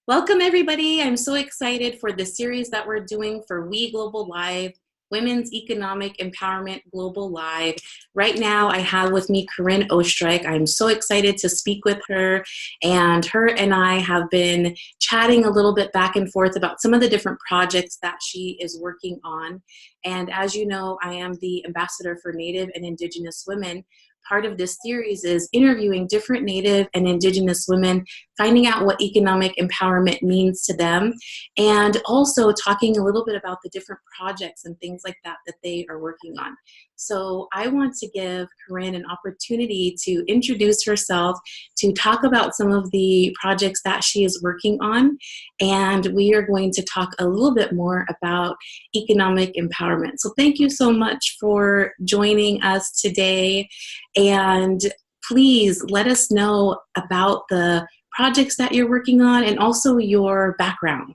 Welcome, everybody. I'm so excited for the series that we're doing for We Global Live, Women's Economic Empowerment Global Live. Right now, I have with me Corinne Oestreich. I'm so excited to speak with her, and her and I have been chatting a little bit back and forth about some of the different projects that she is working on. And as you know, I am the ambassador for Native and Indigenous women. Part of this series is interviewing different Native and Indigenous women, finding out what economic empowerment means to them, and also talking a little bit about the different projects and things like that that they are working on. So I want to give Corinne an opportunity to introduce herself, to talk about some of the projects that she is working on, and we are going to talk a little bit more about economic empowerment. So thank you so much for joining us today, and please let us know about the projects that you're working on and also your background.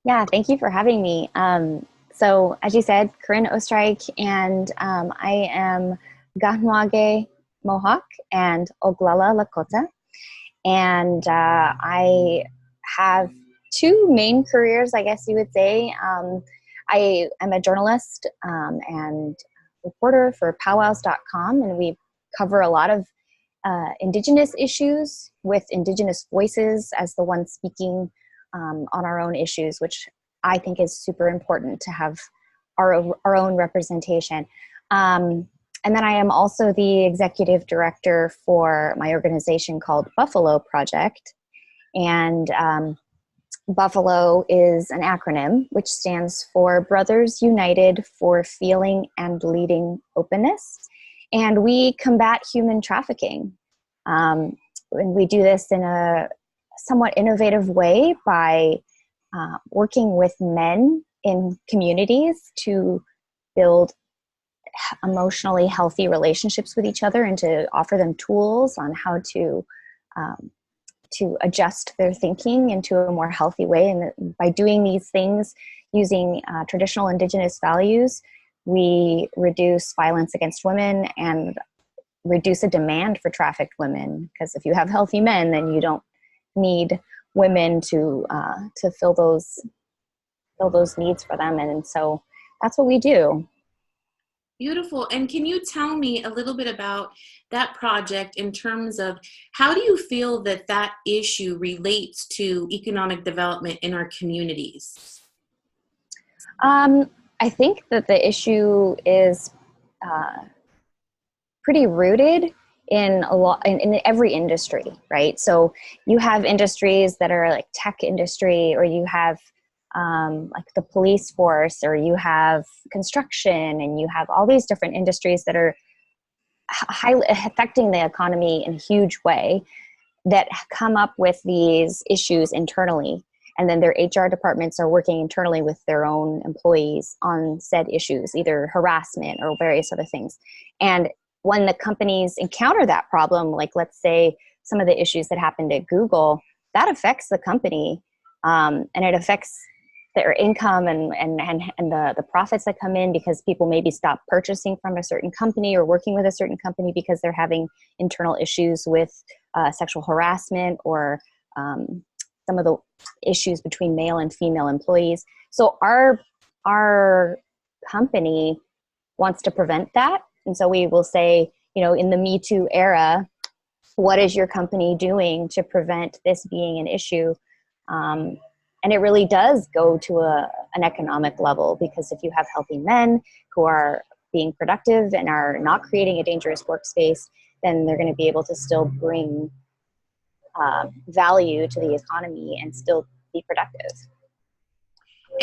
Yeah, thank you for having me. So as you said, Corinne Oestreich, and I am Ganwage Mohawk and Oglala Lakota. And I have two main careers, I guess you would say. I am a journalist and reporter for powwows.com, and we cover a lot of Indigenous issues with Indigenous voices as the ones speaking on our own issues, which I think is super important to have our own representation. And then I am also the executive director for my organization called Buffalo Project. And Buffalo is an acronym which stands for Brothers United for Feeling and Leading Openness. And we combat human trafficking. And we do this in a somewhat innovative way by working with men in communities to build emotionally healthy relationships with each other and to offer them tools on how to adjust their thinking into a more healthy way. And by doing these things using traditional Indigenous values, we reduce violence against women and reduce a demand for trafficked women. Because if you have healthy men, then you don't need women to fill those needs for them. And so that's what we do. Beautiful. And can you tell me a little bit about that project in terms of how do you feel that that issue relates to economic development in our communities? I think that the issue is pretty rooted in in every industry, right? So you have industries that are like tech industry, or you have like the police force, or you have construction, and you have all these different industries that are highly affecting the economy in a huge way, that come up with these issues internally. And then their HR departments are working internally with their own employees on said issues, either harassment or various other things. And when the companies encounter that problem, like let's say some of the issues that happened at Google, that affects the company, and it affects their income and the profits that come in, because people maybe stop purchasing from a certain company or working with a certain company because they're having internal issues with sexual harassment or some of the issues between male and female employees. So our company wants to prevent that. And so we will say, in the Me Too era, what is your company doing to prevent this being an issue? And it really does go to an economic level, because if you have healthy men who are being productive and are not creating a dangerous workspace, then they're going to be able to still bring value to the economy and still be productive.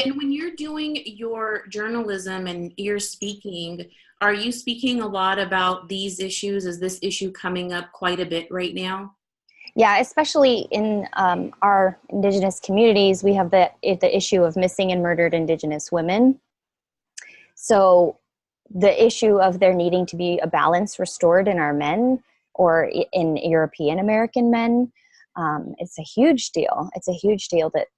And when you're doing your journalism and you're speaking, are you speaking a lot about these issues? Is this issue coming up quite a bit right now? Yeah, especially in our Indigenous communities, we have the issue of missing and murdered Indigenous women. So the issue of there needing to be a balance restored in our men, or in European American men, it's a huge deal. It's a huge deal that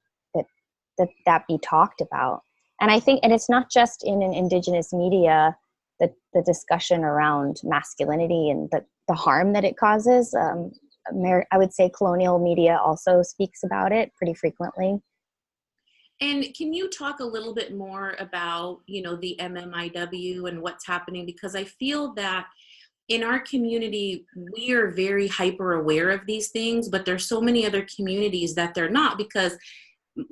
be talked about. And I think, and it's not just in an Indigenous media, the discussion around masculinity and the harm that it causes. I would say colonial media also speaks about it pretty frequently. And can you talk a little bit more about, the MMIW and what's happening? Because I feel that in our community, we are very hyper aware of these things, but there's so many other communities that they're not, because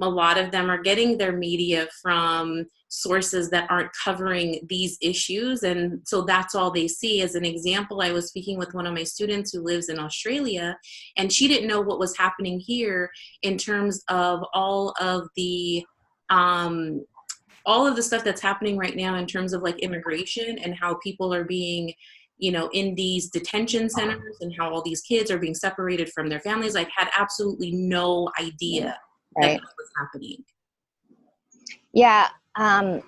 a lot of them are getting their media from sources that aren't covering these issues. And so that's all they see. As an example, I was speaking with one of my students who lives in Australia, and she didn't know what was happening here in terms of all of the stuff that's happening right now in terms of like immigration and how people are being, in these detention centers, and how all these kids are being separated from their families. Like, had absolutely no idea Right. that was happening. Yeah. And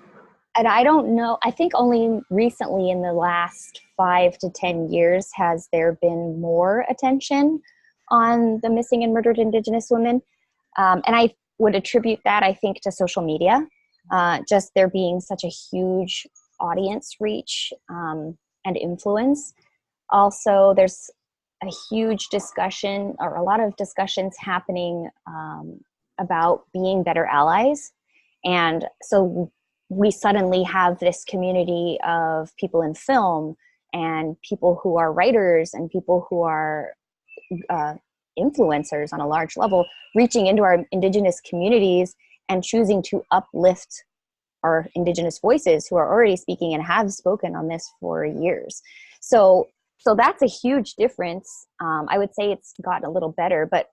I don't know, I think only recently in the last 5 to 10 years has there been more attention on the missing and murdered Indigenous women. And I would attribute that, I think, to social media, just there being such a huge audience reach and influence. Also, there's a huge discussion, or a lot of discussions happening about being better allies. And so we suddenly have this community of people in film and people who are writers and people who are influencers on a large level, reaching into our Indigenous communities and choosing to uplift our Indigenous voices who are already speaking and have spoken on this for years. So that's a huge difference. I would say it's gotten a little better, but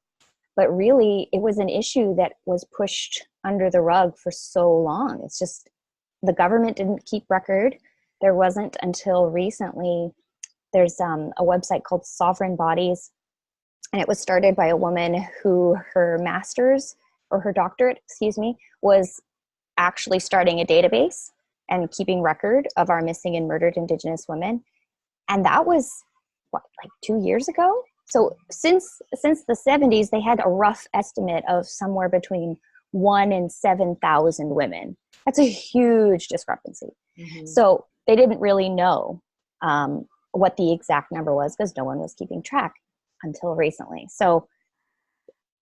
really it was an issue that was pushed under the rug for so long. It's just the government didn't keep record. There wasn't until recently. There's a website called Sovereign Bodies, and it was started by a woman who her master's, or her doctorate, was actually starting a database and keeping record of our missing and murdered Indigenous women. And that was, like 2 years ago? So since the 70s, they had a rough estimate of somewhere between 1 and 7,000 women. That's a huge discrepancy. Mm-hmm. So they didn't really know what the exact number was, because no one was keeping track until recently. So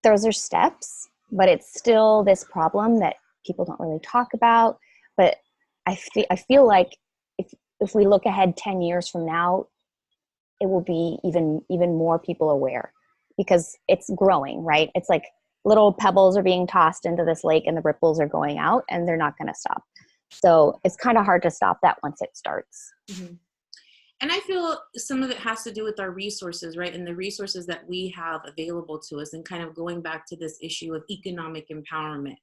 those are steps, but it's still this problem that people don't really talk about. But I feel like if we look ahead 10 years from now, it will be even more people aware, because it's growing, right? It's like little pebbles are being tossed into this lake and the ripples are going out, and they're not going to stop. So it's kind of hard to stop that once it starts. Mm-hmm. And I feel some of it has to do with our resources, right? And the resources that we have available to us, and kind of going back to this issue of economic empowerment,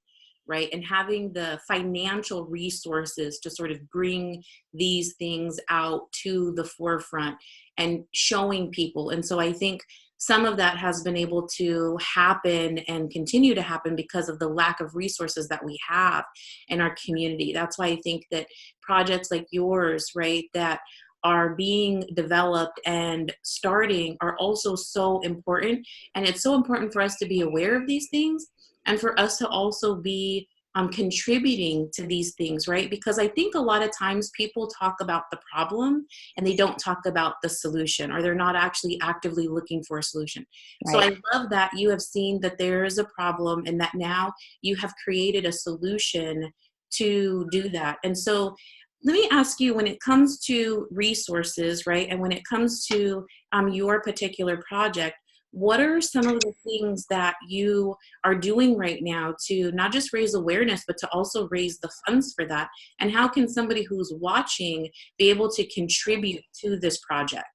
right? And having the financial resources to sort of bring these things out to the forefront and showing people. And so I think some of that has been able to happen and continue to happen because of the lack of resources that we have in our community. That's why I think that projects like yours, right, that are being developed and starting are also so important. And it's so important for us to be aware of these things, and for us to also be contributing to these things, right? Because I think a lot of times people talk about the problem and they don't talk about the solution, or they're not actually actively looking for a solution. Right. So I love that you have seen that there is a problem, and that now you have created a solution to do that. And so let me ask you, when it comes to resources, right, and when it comes to your particular project, what are some of the things that you are doing right now to not just raise awareness, but to also raise the funds for that? And how can somebody who's watching be able to contribute to this project?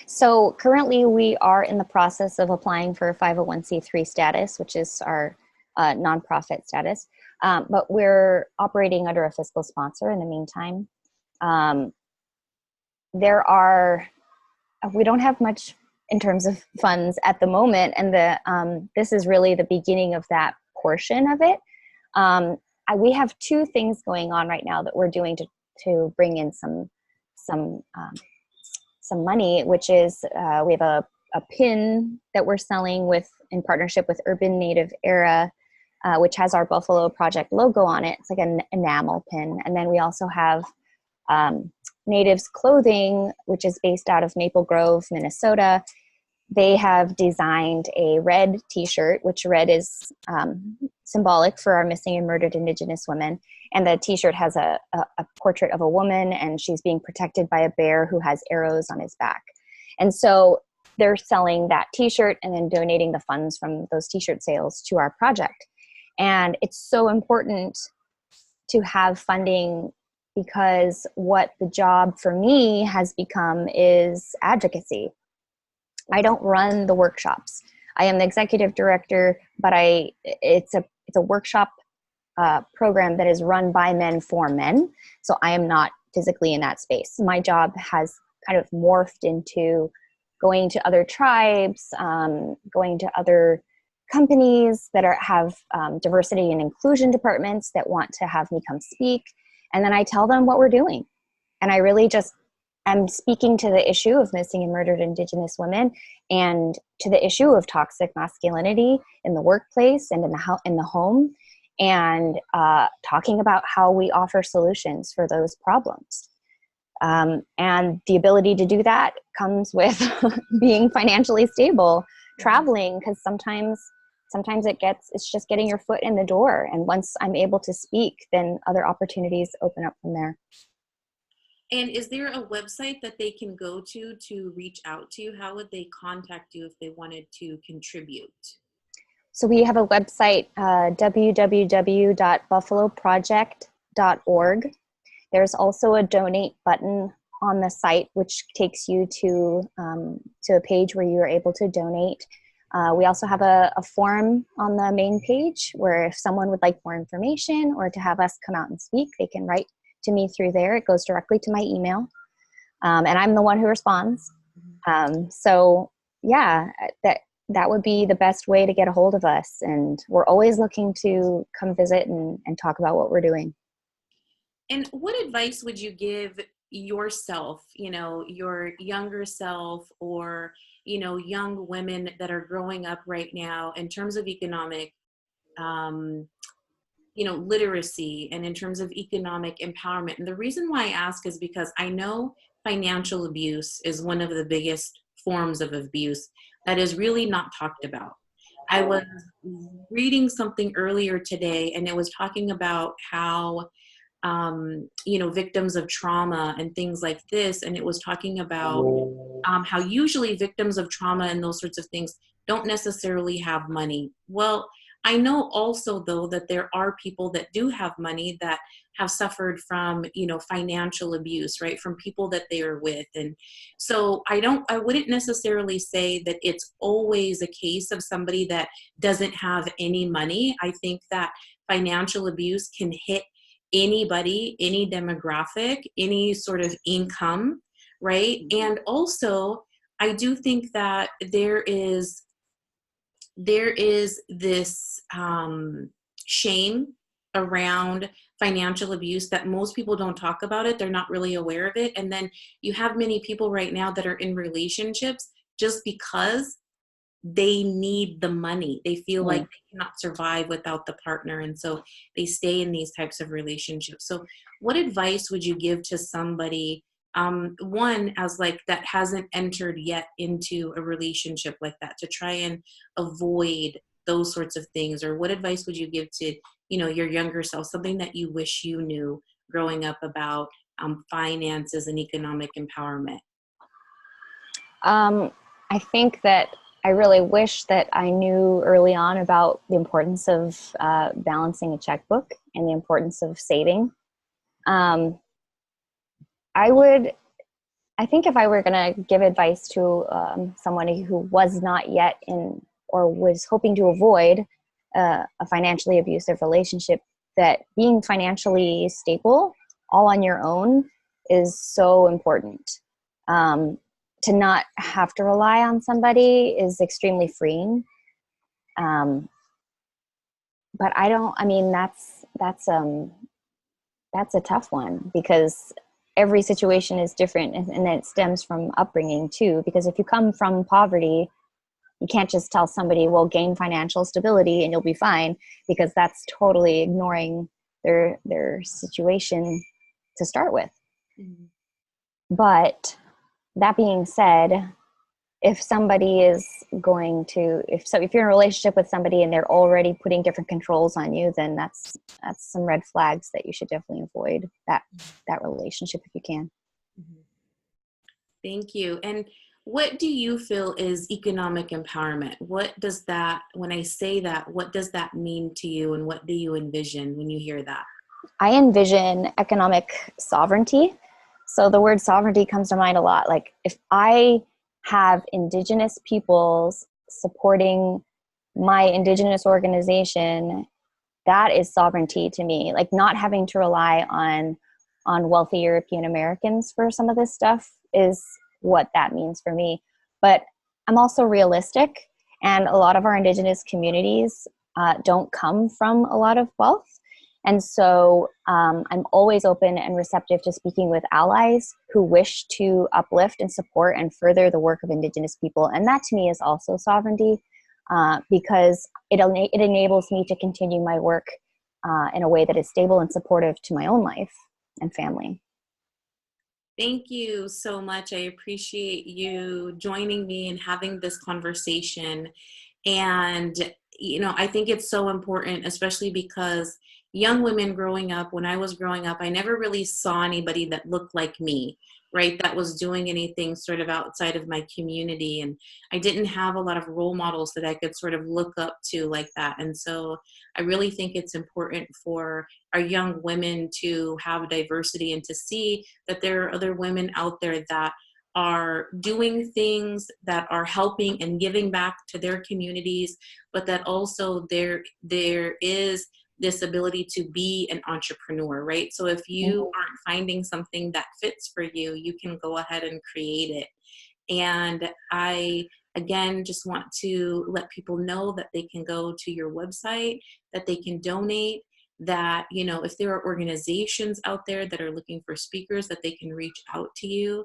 So currently we are in the process of applying for a 501c3 status, which is our nonprofit status. But we're operating under a fiscal sponsor in the meantime. We don't have much in terms of funds at the moment, and this is really the beginning of that portion of it. We have two things going on right now that we're doing to bring in some money, which is we have a pin that we're selling in partnership with Urban Native Era, which has our Buffalo Project logo on it. It's like an enamel pin. And then we also have Natives Clothing, which is based out of Maple Grove, Minnesota. they have designed a red t-shirt, which red is symbolic for our missing and murdered Indigenous women. And the t-shirt has a portrait of a woman, and she's being protected by a bear who has arrows on his back. And so they're selling that t-shirt and then donating the funds from those t-shirt sales to our project. And it's so important to have funding, because what the job for me has become is advocacy. I don't run the workshops. I am the executive director, but it's a workshop program that is run by men for men. So I am not physically in that space. My job has kind of morphed into going to other tribes, going to other companies that have diversity and inclusion departments that want to have me come speak. And then I tell them what we're doing. And I really just am speaking to the issue of missing and murdered Indigenous women, and to the issue of toxic masculinity in the workplace and in the home, and talking about how we offer solutions for those problems. And the ability to do that comes with being financially stable, traveling, because sometimes it's just getting your foot in the door. And once I'm able to speak, then other opportunities open up from there. And is there a website that they can go to reach out to you? How would they contact you if they wanted to contribute? So we have a website, www.buffaloproject.org. There's also a donate button on the site, which takes you to a page where you are able to donate. We also have a form on the main page where if someone would like more information or to have us come out and speak, they can write to me through there. It goes directly to my email, and I'm the one who responds. So yeah, that would be the best way to get a hold of us. And we're always looking to come visit and talk about what we're doing. And what advice would you give yourself, your younger self, or, young women that are growing up right now in terms of economic, literacy, and in terms of economic empowerment? And the reason why I ask is because I know financial abuse is one of the biggest forms of abuse that is really not talked about. I was reading something earlier today, and it was talking about how victims of trauma and things like this. And it was talking about how usually victims of trauma and those sorts of things don't necessarily have money. Well, I know also, though, that there are people that do have money that have suffered from, financial abuse, right, from people that they are with. And so I wouldn't necessarily say that it's always a case of somebody that doesn't have any money. I think that financial abuse can hit anybody, any demographic, any sort of income, right? And also, I do think that there is this shame around financial abuse that most people don't talk about it. They're not really aware of it. And then you have many people right now that are in relationships just because they need the money. They feel like they cannot survive without the partner. And so they stay in these types of relationships. So what advice would you give to somebody, one as like that hasn't entered yet into a relationship like that, to try and avoid those sorts of things? Or what advice would you give to, your younger self, something that you wish you knew growing up about finances and economic empowerment? I think that I really wish that I knew early on about the importance of balancing a checkbook and the importance of saving. I think if I were going to give advice to somebody who was not yet in or was hoping to avoid a financially abusive relationship, that being financially stable all on your own is so important. To not have to rely on somebody is extremely freeing. But that's a tough one, because every situation is different, and it stems from upbringing too. Because if you come from poverty, you can't just tell somebody, well, gain financial stability and you'll be fine, because that's totally ignoring their situation to start with. Mm-hmm. But that being said, if somebody is going to, if you're in a relationship with somebody and they're already putting different controls on you, then that's some red flags that you should definitely avoid that relationship if you can. Thank you. And what do you feel is economic empowerment? What does that, when I say that, what does that mean to you, and what do you envision when you hear that? I envision economic sovereignty. So the word sovereignty comes to mind a lot. Like, if I have Indigenous peoples supporting my Indigenous organization, that is sovereignty to me. Like, not having to rely on wealthy European Americans for some of this stuff is what that means for me. But I'm also realistic, and a lot of our Indigenous communities don't come from a lot of wealth. And so I'm always open and receptive to speaking with allies who wish to uplift and support and further the work of Indigenous people. And that to me is also sovereignty, because it enables me to continue my work in a way that is stable and supportive to my own life and family. Thank you so much. I appreciate you joining me and having this conversation. And, I think it's so important, especially because young women growing up, when I was growing up, I never really saw anybody that looked like me, right? That was doing anything sort of outside of my community. And I didn't have a lot of role models that I could sort of look up to like that. And so I really think it's important for our young women to have diversity and to see that there are other women out there that are doing things that are helping and giving back to their communities, but that also there is this ability to be an entrepreneur, right? So if you aren't finding something that fits for you, you can go ahead and create it. And I, again, just want to let people know that they can go to your website, that they can donate, that, if there are organizations out there that are looking for speakers, that they can reach out to you.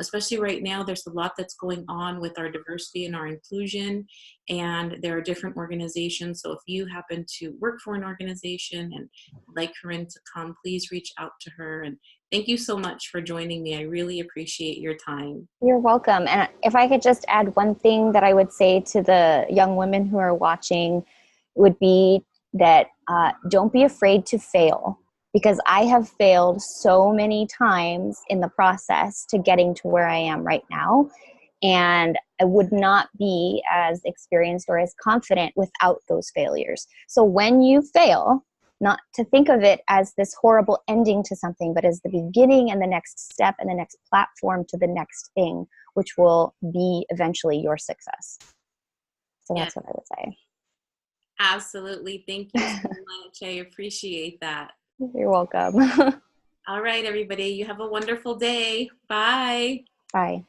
Especially right now, there's a lot that's going on with our diversity and our inclusion, and there are different organizations. So if you happen to work for an organization and like Corinne to come, please reach out to her. And thank you so much for joining me. I really appreciate your time. You're welcome. And if I could just add one thing that I would say to the young women who are watching, would be that don't be afraid to fail, because I have failed so many times in the process to getting to where I am right now. And I would not be as experienced or as confident without those failures. So when you fail, not to think of it as this horrible ending to something, but as the beginning and the next step and the next platform to the next thing, which will be eventually your success. So that's what I would say. Absolutely. Thank you so much. I appreciate that. You're welcome. All right, everybody. You have a wonderful day. Bye. Bye.